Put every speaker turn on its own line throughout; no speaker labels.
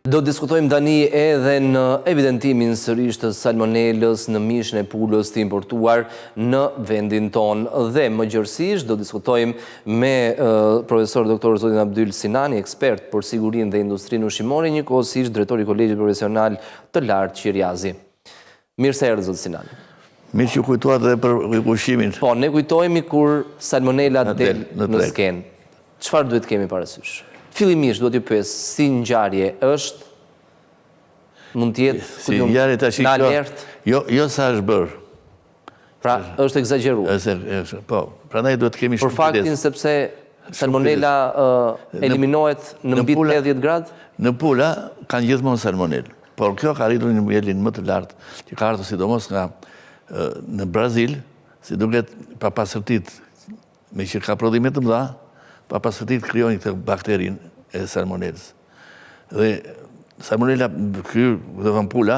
Do diskutojmë tani edhe në evidentimin sërish të salmonelës në mishin e pulës të importuar në vendin tonë. Dhe më gjërësisht do diskutojmë me profesor Dr. Zotin Abdyl Sinani, ekspert për sigurinë dhe industrinë ushqimore, njëkohësisht drejtori i Kolegjit Profesional të Lartë Qiriazi. Mirë se erdhët, Zotin Sinani.
Mirë që kujtuat dhe për ushqimin.
Po, ne kujtojmë kur salmonela del në skenë. Çfarë duhet kemi parasysh? Fillimisht duhet t'ju pyes si ngjarje është, mund t'jetë
si ngjarje tash
në alert?
Jo sa është bërë.
Pra është egzageruar.
Po, prandaj duhet të kemi
shumë kujdes. Për faktin sepse salmonela eliminohet në mbi 80 gradë?
Në pula kanë gjithmonë salmonel, por kjo ka arritur në nivelin më të lartë, që ka ardhur sidomos nga në Brazil, si duket pa pasërtit, me që ka prodhime të mëdha, pa pasërtit krijojnë këtë bakterin e salmonelës. Dhe salmonela kryer dhe vampula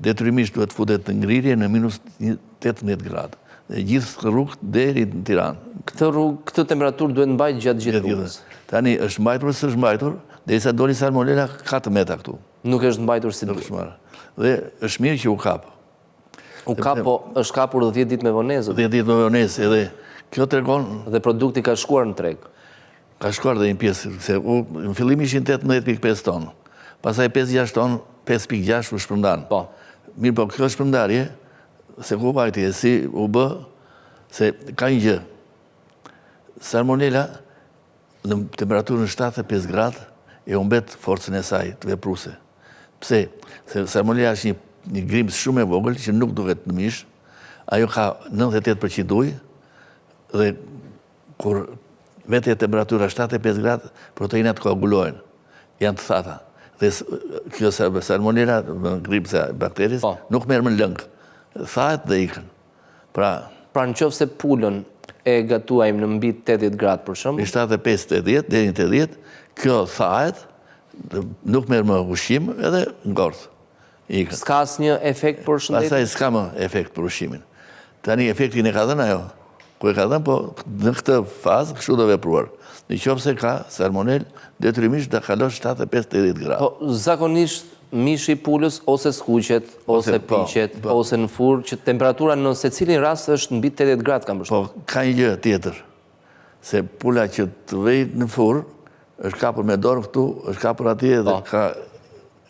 detyrimisht duhet futet në ngrirje në minus 18 gradë. Dhe gjithë rrugë deri në Tiranë.
Këtë temperaturë duhet mbajtur gjatë gjithë rrugës.
Tani është mbajtur ose është mbajtur, derisa doli salmonela 4 metra këtu.
Nuk është mbajtur si duhet.
Dhe është mirë që u kap.
U kap, po është kapur 10 ditë me vonesë.
10 ditë me vonesë, edhe kjo tregon.
Dhe produkti ka shkuar në treg.
Ka shkuar dhe një pjesë, se në fillim ishin 18.5 tonë, pasaj 5.6 tonë, 5.6 u shpërndan.
Po.
Mirë, po kjo shpërndarje, se ku pajti e si u bë, se ka një gjë. Salmonela në temperaturën 75 gradë e umbet forcën e saj të vepruse. Pse? Se salmonela është një grimës shumë e vogël që nuk duhet në mish, ajo ka 98% ujë dhe kur vete e temperatura 75 gradë, proteinat koagulojnë, janë të thata. Dhe kjo salmonela, grimës e bakteris, nuk merë më lëngë. Thahet dhe ikën. Pra
në qoftë se pulën e gatuajmë në mbi 80 gradë për shumë?
Në 75-80, deri në 80, kjo thahet, nuk merë më ushqim edhe ngorth.
S'ka asnjë efekt për shëndetin?
Pastaj s'ka më efekt për ushqimin. Tani efektin e ka dhënë ajo. Ku e ka dhënë, po në këtë fazë kështu do vepruar. Në qoftë se ka salmonel, detyrimisht do kalosh 75-80 gradë.
Po zakonisht mishi i pulës ose skuqet, ose piqet, ose në furrë, që temperatura në secilin rast është mbi 80 gradë kam përshtypjen.
Po ka një gjë tjetër. Se pula që të vej në furrë, është kapur me dorë këtu, është kapur atje dhe ka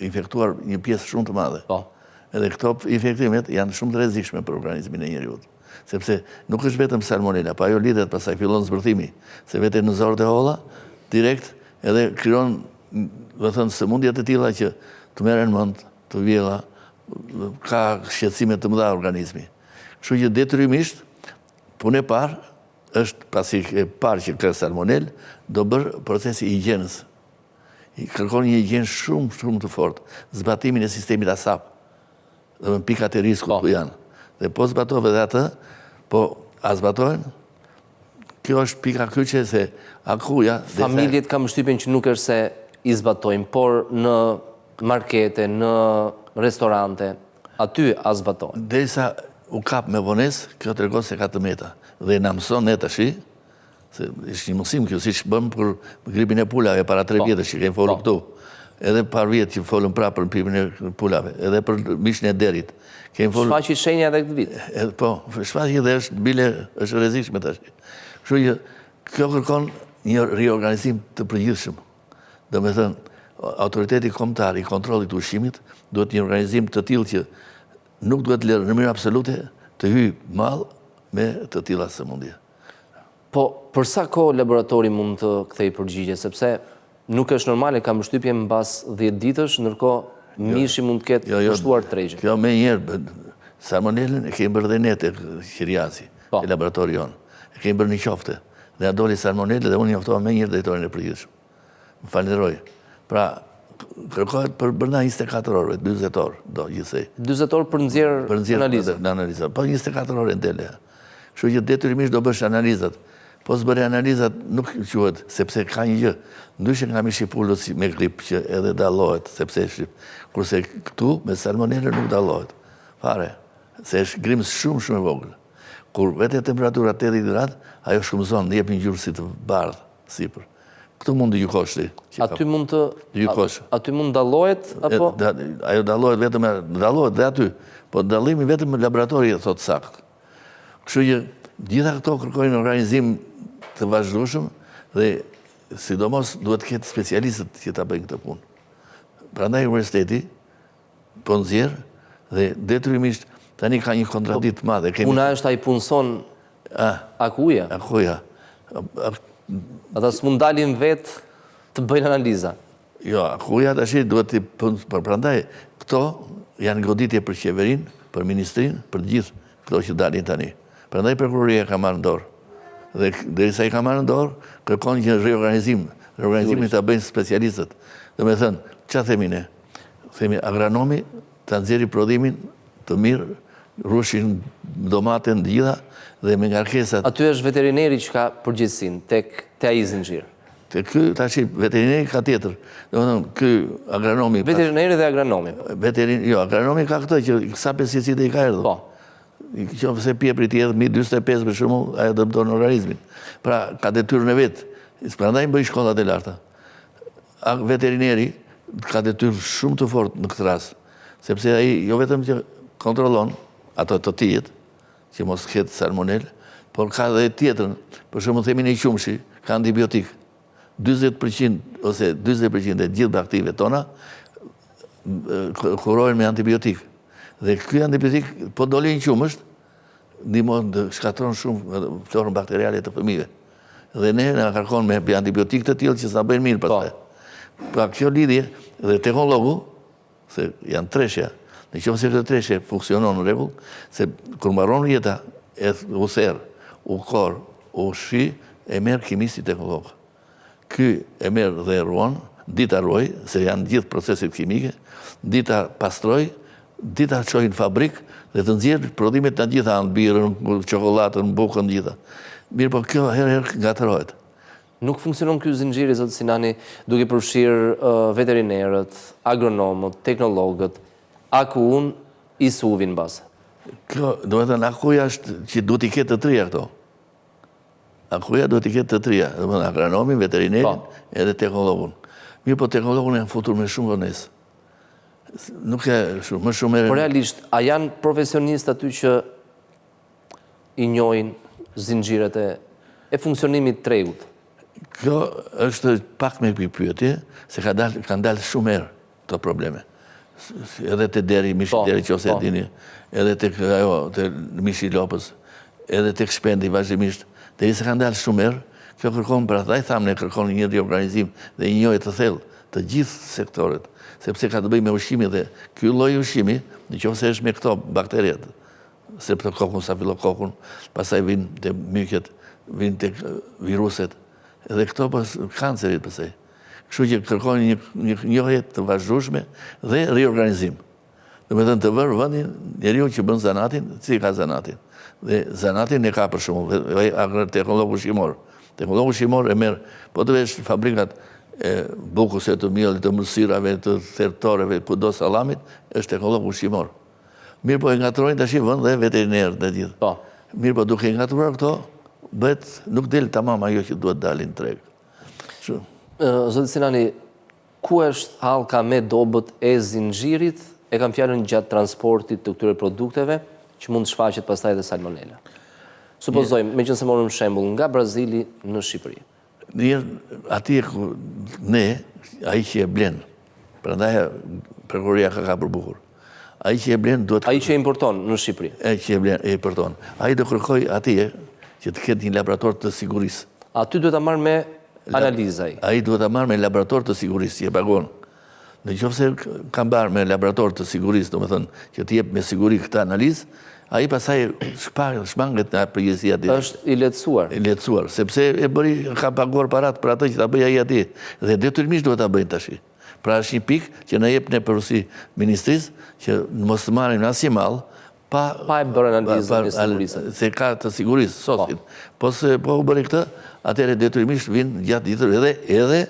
infektuar një pjesë shumë të madhe.
Po.
Edhe këto infektimet janë shumë të rrezikshme për organizmin e njeriut. Sepse nuk është vetëm salmonela, pa ajo lidhet pasaj fillon zbërthimi, se vete në zorët e holla, direkt edhe krijon, do thënë, sëmundje të tilla që të merren mend, të vjella, ka shqetësime të mëdha organizmi. Kështu që detyrimisht punë e parë është pasi e parë që ka salmonel, do bërë procesi i higjienës. I kërkon një higjienë shumë të fortë, zbatimin e sistemit ASAP, dhe më pikat e risku ku janë. Dhe po zbatove dhe atë, po a zbatojnë, kjo është pika kyçe se akuja...
Familjet kam përshtypjen që nuk është se i zbatojnë, por në markete, në restorante, aty a zbatojnë.
Derisa u kap me vonesë, kjo tregon se ka të meta. Dhe na mëson ne tash, se është një mësim kjo, siç bëm për gripin e pulave para 3 vjetësh që kemi folur këtu. Edhe par vjetë që folëm prapë për gripin e pulave, edhe për mishin e derit.
Shfaqi shenja edhe këtë vit.
Po, shfaqi dhe është bile është rrezikshme tash. Kështu që kjo kërkon një riorganizim të përgjithshëm. Domethënë, autoriteti kombëtar i kontrollit të ushqimit duhet një organizim të tillë që nuk duhet lërë në mënyrë absolute të hyjë mall me të tilla sëmundje.
Po, për sa kohë laboratori mund të kthejë përgjigje, sepse nuk është normale, kam përshtypjen mbas 10 ditësh, ndërkohë mishi mund të ketë kushtuar tregje.
Kjo me njerë, salmonelën e kemi bërë dhe ne të Qiriazi, të laboratori jonë. E kemi bërë një qofte. Dhe a doli salmonelë dhe unë njoftova me njerë drejtorin e përgjithshëm. Më falenderoj. Pra, kërkohet për brenda 24 orëve, 40 orë, do gjithsej.
40 orë për nxjerr
analizën. Po 24 orë ndele. Kështu që detyrimisht do bësh analizat. Po s'bëre analizat nuk quhet, sepse ka një gjë. Ndryshe nga mishi i pulës me grip që edhe dallohet, sepse është kurse këtu me salmonelën nuk dallohet. Fare, se është grimës shumë e vogël. Kur vete temperatura 80 gradë, ajo shumëzon, jep një ngjyrë si të bardhë sipër. Këtu mund të gjykosh ti.
Aty mund të...
Gjykosh.
Aty mund dallohet, apo...
Ajo dallohet vetëm, dallohet dhe aty, po dallimi vetëm në laboratori e thot sakt. Kështu që gjitha këto kërkojnë organizim të vazhdueshëm dhe sidomos duhet të ketë specialistët që ta bëjnë këtë punë. Prandaj universiteti po nxjerr dhe detyrimisht tani ka një kontradiktë të madhe.
Puna është ai punson akuja.
Akuja.
Ata s'mund dalin vetë të bëjnë analiza.
Jo, akuja tash duhet të punë, por prandaj këto janë goditje për qeverinë, për ministrinë, për gjithë këto që dalin tani. Prandaj prokuroria ka marrë në dorë. Dhe derisa i ka marrë në dorë, kërkon një reorganizim. Reorganizimin ta bëjnë specialistët. Domethënë, çfarë themi ne? Themi agronomi ta nxjerrë prodhimin të mirë, rushin, domaten, gjitha dhe me ngarkesat.
Aty është veterineri që ka përgjegjësinë te ai zinxhir.
Te ky tash veterineri ka tjetër. Domethënë ky agronomi.
Veterineri dhe agronomi.
Jo, agronomi ka këtë që sa pesticide i ka erdhur.
Po.
Qofse pjepri ti edhe Mi-45 për shembull, ajo dëmton organizmin. Pra ka detyrën e vet. Prandaj bëj shkollat e larta. Veterineri ka detyrë shumë të fortë në këtë rast, sepse ai jo vetëm që kontrollon ato të tijet, që mos ketë salmonel, por ka dhe tjetrën, për shembull themi në qumshi, ka antibiotik. 40% ose 40% e gjithë bakterive tona kurohen me antibiotik. Dhe ky antibiotik, po doli në qumësht, ndihmon të shkatron shumë florën bakteriale të fëmijëve. Dhe ne na kërkon me antibiotik të tillë që sa bëjnë mirë pastaj. Pra kjo lidhje dhe teknologu, se janë treshja, në qoftë se këtë treshje funksionon në rregull, se kur mbaron jeta e u therr, u kor, u shi, e merr kimisti teknolog. Ky e merr dhe ruan, dita ruaj, se janë gjithë proceset kimike, dita pastroj, dita çojnë në fabrik dhe të nxjerr prodhimet të gjitha, birën, çokoladën, bukën, gjitha. Mirë, po kjo herë ngatrohet.
Nuk funksionon ky zinxhiri, zot Sinani, duke përfshirë veterinerët, agronomët, teknologët, akuun i suvin base.
Kjo, do të thënë, akuja është që duhet i ketë të trija këto. Akuja duhet i ketë të trija, do të thënë agronomin, veterinerin, edhe teknologun. Mirë, po teknologun janë futur me shumë vonesë. Nuk e shumë, më shumë...
Por realisht, a janë profesionistë aty që i njohin zinxhiret e funksionimit të tregut?
Kjo është pak me pyetje, se kanë dalë shumë herë këto probleme. Edhe të deri, mishi deri që ose e dini, edhe të mishi lopës, edhe të shpendi vazhdimisht, dhe i se kanë dalë shumë herë, kjo kërkon, pra ta i thamë, ne kërkon një reorganizim dhe një njojë të thellë të gjithë sektoret, sepse ka të bëj me ushqimi dhe ky lloj ushqimi, në qoftë se është me këto bakteriet, streptokokun, stafilokokun, pastaj vinë te myket, vinë te viruset, edhe këto pas kancerit pastaj. Kështu që kërkojnë një njohje të vazhdueshme dhe reorganizim. Domethënë të vërë vendin njeriu që bën zanatin, si ka zanatin. Dhe zanatin e ka për shembull teknologu ushqimor. Teknologu ushqimor e merr, po të vesh fabrikat e bukës të miellit, të mësirave, të thertoreve, kudo sallamit, është teknologu ushqimor. Mirë, po e ngatrojnë tash vend dhe veterinerët dhe gjithë.
Po.
Mirë, po duke ngatruar këto, bëhet nuk del tamam ajo që duhet dalin treg. Kështu.
Zoti Sinani, ku është hallka me dobët e zinxhirit? E kam fjalën gjatë transportit të këtyre produkteve që mund të shfaqet pastaj edhe salmonela. Supozojmë, meqense morëm shembull nga Brazili në Shqipëri.
Atje ku ne, ai që e blen, prandaj prokuroria ka për bukur. Ai që e blen duhet...
Ai që e importon në Shqipëri.
Ai që e blen, e importon. Ai do kërkoj atje që të ketë një laborator të sigurisë.
Aty duhet ta marrë me analizaj.
Ai duhet ta marrë me laborator të sigurisë, që e paguon. Në qoftë se ka mbarë me laborator të sigurisë, domethënë që të jep me siguri këtë analizë, ai pastaj shmanget nga përgjegjësia aty.
Është i lehtësuar.
I lehtësuar, sepse e bëri ka paguar parat për atë që ta bëj ai aty. Dhe detyrimisht duhet ta bëjnë tash. Pra është një pikë që na jep ne përsi ministrisë që mos të marrim asnjë mall pa
e bërë analizën e sigurisë.
Se ka të sigurisë sosit. Po se po u bëri këtë, atëherë detyrimisht vinë gjatë ditës edhe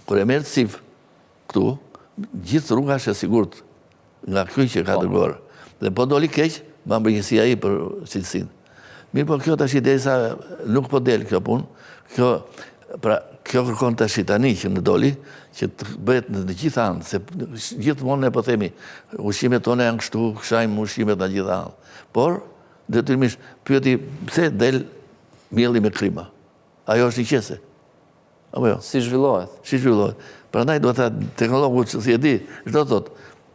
kur e merr sif këtu, gjithë rruga është e sigurt nga ky që ka dërguar. Dhe po doli keq, mban përgjegjësia ai për cilësinë. Mirë, po kjo tash derisa nuk po del kjo punë, kjo pra kjo kërkon të tani që në doli, që të bëhet në gjithë anë, se gjithmonë ne po themi, ushqimet tonë janë kështu, këshajmë ushqimet në gjithë anë. Por, detyrimisht, pyeti pse del mielli me krima. Ajo është i qese. Apo jo?
Si zhvillohet?
Si zhvillohet. Prandaj do të teknologu që si e di, çdo thot,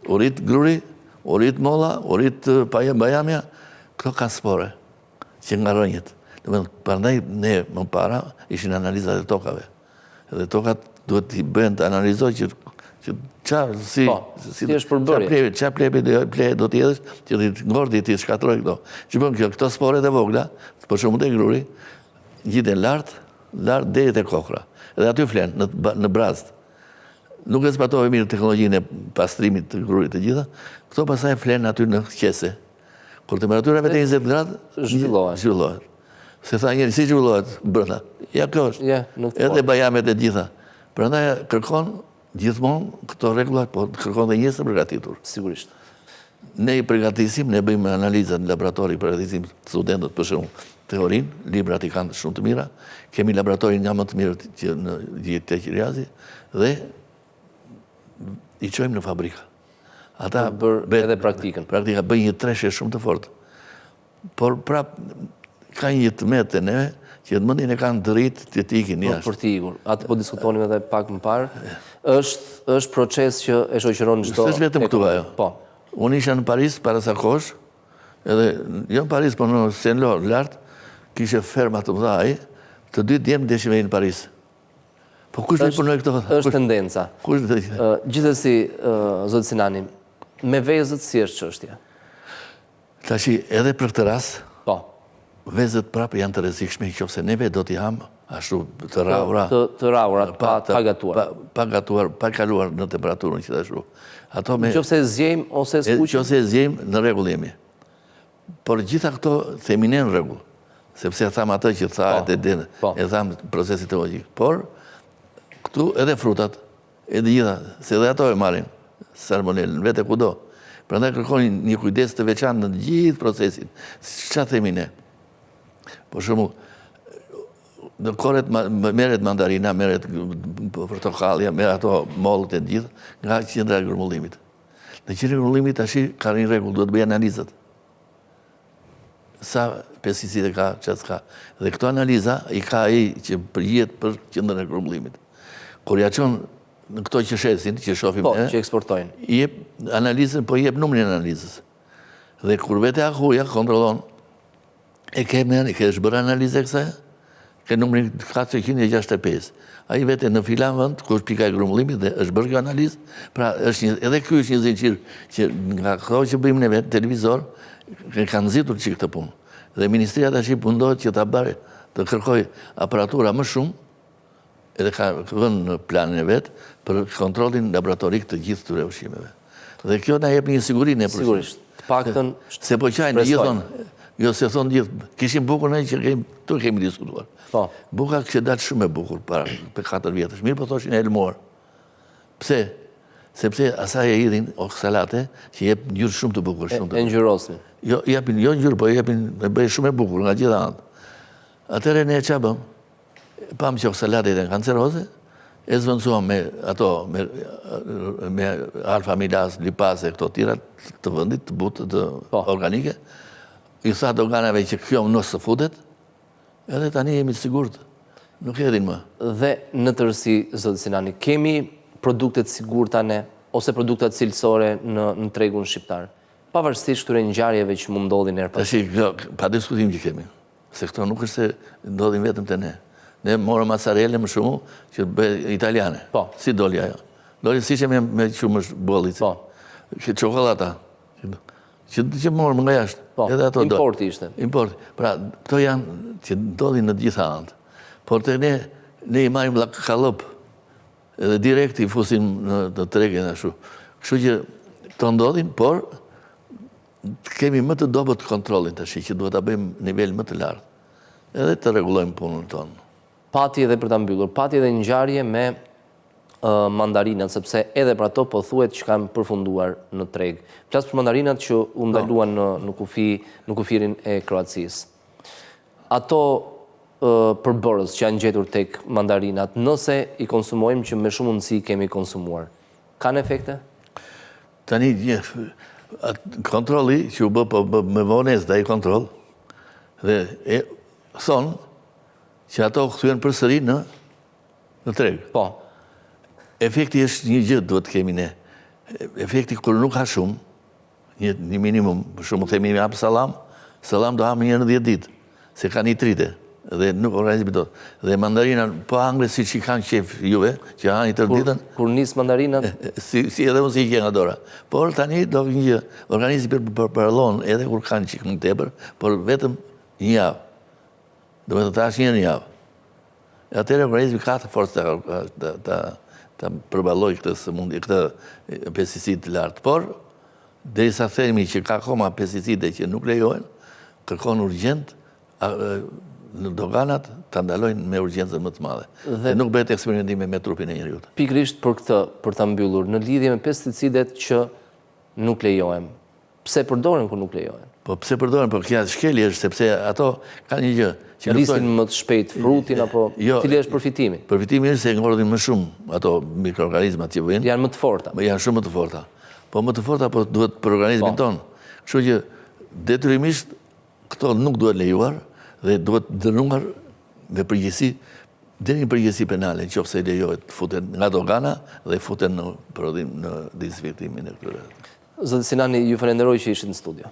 u rrit gruri, u rrit molla, u rrit bajamja, këto ka spore që nga rënjët. Prandaj ne më para ishin analizat e tokave. Edhe tokat duhet t'i bëjnë të analizoj që qarë, si
është përbërje.
Qa pleje do t'jedhës, që t'i ngordi t'i shkatroj këto. Që bën këto sporet e vogla, për shumë të gruri, gjiten lartë deri te kokra. Edhe aty flenë, në brast. Nuk e zbatove mirë teknologjinë e pastrimit të grurit të gjitha, këto pasaj flenë aty në qese. Kur temperatura vete 20 gradë, zhvillohet. Se tha njëri, si zhvillohet brenda? Ja, kjo është. Edhe bajamet e gjitha. Prandaj kërkon gjithmonë këto rregullat, po kërkon dhe njerëz të përgatitur.
Sigurisht.
Ne i përgatisim, ne bëjmë analizat në laboratori, përgatisim studentët për shembull teorinë, librat i kanë shumë të mira, kemi laboratorin nga më të mirë që në Gjitë Qiriazi dhe i çojmë në fabrika. Ata
bërë edhe praktikën.
Praktika bëjnë një treshje shumë të fortë. Por prap ka një tmet e neve që të mendin e kanë të rritë të t'ikin jashtë.
Për t'ikur. Atë po diskutonim edhe pak më parë. Është proces që e shoqëron çdo.
S'është vetëm këtu ajo.
Po.
Unë isha në Paris para sa kohësh, edhe jo në Paris, por në Saint-Lô lart, kishe ferma të mëdha ai, të dy djemë deshin me në Paris. Po kush do të punojë këto?
Është tendenca. Gjithsesi, zot Sinani, me vezët si është çështja?
Tashi edhe për këtë rast,
po.
Vezët prapë janë të rrezikshme, nëse neve do t'i ham ashtu të rrahura.
Të rrahura, pa gatuar.
Pa gatuar, pa kaluar në temperaturën që ashtu. Ato me
nëse zgjejmë ose skuqim.
Nëse zgjejmë në rregull jemi. Por gjitha këto themi ne në rregull, sepse tham atë që thahet e tham procesit teknologjik. Por këtu edhe frutat, edhe gjitha, se edhe ato e marrin salmonellën vetë kudo. Prandaj kërkojnë një kujdes të veçantë në gjithë procesin. Çfarë themi ne? Për shembull, në koret merret mandarina, merret portokallia, merret ato mollët e gjitha nga qendra e grumbullimit. Në qendrën e grumbullimit tash ka një rregull, duhet bëj analizat. Sa pesticide ka, çfarë ka. Dhe këto analiza i ka ai që përgjihet për qendrën e grumbullimit. Kur ja çon në këto që shesin, që shohim
ne, që eksportojnë.
I jep analizën, po i jep numrin e analizës. Dhe kur vete akuja kontrollon, e ke bërë analizë e kësaj, ke numrin 465. Ai vete në filan vend, ku është pika e grumbullimit dhe është bërë kjo analizë, pra edhe ky është një zinxhir që nga ato që bëjmë ne vetë televizor, kanë nxitur çik këtë punë. Dhe ministria tash pundohet që ta bëjë, të kërkojë aparatura më shumë, edhe ka vënë në planin e vetë për kontrolin laboratorik të gjithë këtyre ushqimeve. Dhe kjo na jep një siguri ne për.
Sigurisht. Të paktën
se po qajnë gjithmonë. Jo se thon gjithë, kishim bukur ne që kemi diskutuar.
Po.
Buka kishte dalë shumë e bukur para 4 vjetësh. Mirë po thoshin e elmuar. Pse? Sepse asaj e hidhin oksalate që jep ngjyrë shumë të bukur, shumë të bukur.
E ngjyrosin.
Jo, japin jo ngjyrë, po japin e bëj shumë e bukur nga gjitha anët. Atëherë ne ç'a bëm? Pam që oksalatet e kanceroze, e zvendësuam me ato, me alfa-amilaz, lipase, këto tira të vëndit, të butë, të organike. I tha doganave që kjo nësë futet, edhe tani jemi të sigurt. Nuk edhin më.
Dhe në tërësi, zotë Sinani, kemi produktet sigurta ne, ose produktet cilësore në tregun shqiptar? Pavarësisht këtyre ngjarjeve që mund ndodhin her pas.
Tash, pa diskutim që kemi. Se këto nuk është se ndodhin vetëm te ne. Ne morëm mozzarella më shumë që bëj italiane.
Po.
Si doli ajo? Doli siç me qumësh bollice.
Po.
Çokolata. Që morëm nga jashtë.
Po. Importi ishte.
Importi. Pra, këto janë që ndodhin në të gjitha anët. Por te ne i marrim kallop. Edhe direkt i fusim në tregën ashtu. Kështu që këto ndodhin, por kemi më të dobët kontrollin tash që duhet ta bëjmë nivel më të lartë. Edhe të rregullojmë punën tonë.
Pati edhe për ta mbyllur, pati edhe ngjarje me mandarinat, sepse edhe për ato po thuhet që kanë përfunduar në treg. Flas për mandarinat që u ndaluan në kufirin e Kroacisë. Ato përbërës që janë gjetur tek mandarinat, nëse i konsumojmë që me shumë mundësi kemi konsumuar? Kanë efekte?
Tani, kontroli që u bë me vonesë dhe i kontrol, dhe thonë që ato këthyen për sëri në treg.
Po.
Efekti është një gjë duhet kemi ne. Efekti kërë nuk ha shumë, një minimum, për shumë themi me hapë salam do hamë një në 10 ditë, se ka nitrite, dhe nuk organizmi do. Dhe mandarina, po hangre si që kanë qef juve, që hanë i tërë ditën.
Kur nisë mandarinat?
Si edhe unë si i nga dora. Por tani do një gjë, organizmi përlonë edhe kur kanë qikë më tepër, por vetëm një javë. Do me të tash një javë. Atëre organizmi ka të forcë të përballoj këtë pesticid të lartë. Por, derisa themi që ka koma pesticide që nuk lejohen, kërkon urgjent në doganat të ndalojnë me urgjencën më të madhe. Dhe nuk bëhet eksperimentime me trupin e njerëzit.
Pikërisht për këtë, për ta mbyllur, në lidhje me pesticidet që nuk lejohen. Pse përdoren kur nuk lejohen?
Po pse përdoren? Po kja shkeli është sepse ato kanë një gjë.
Rrisin më të shpejt frutin apo cili është përfitimi?
Përfitimi është se ngordhin më shumë ato mikroorganizmat që vijnë.
Janë më të forta.
Janë shumë më të forta. Po më të forta po duhet për organizmin tonë. Kështu që detyrimisht këto nuk duhet lejuar dhe duhet dënuar me përgjegjësi deri në përgjegjësi penale, nëse lejohet futen nga dogana dhe futen në prodhim në dezinfektimin e këtyre.
Zoti Sinani, ju falenderoj që ishit në studio.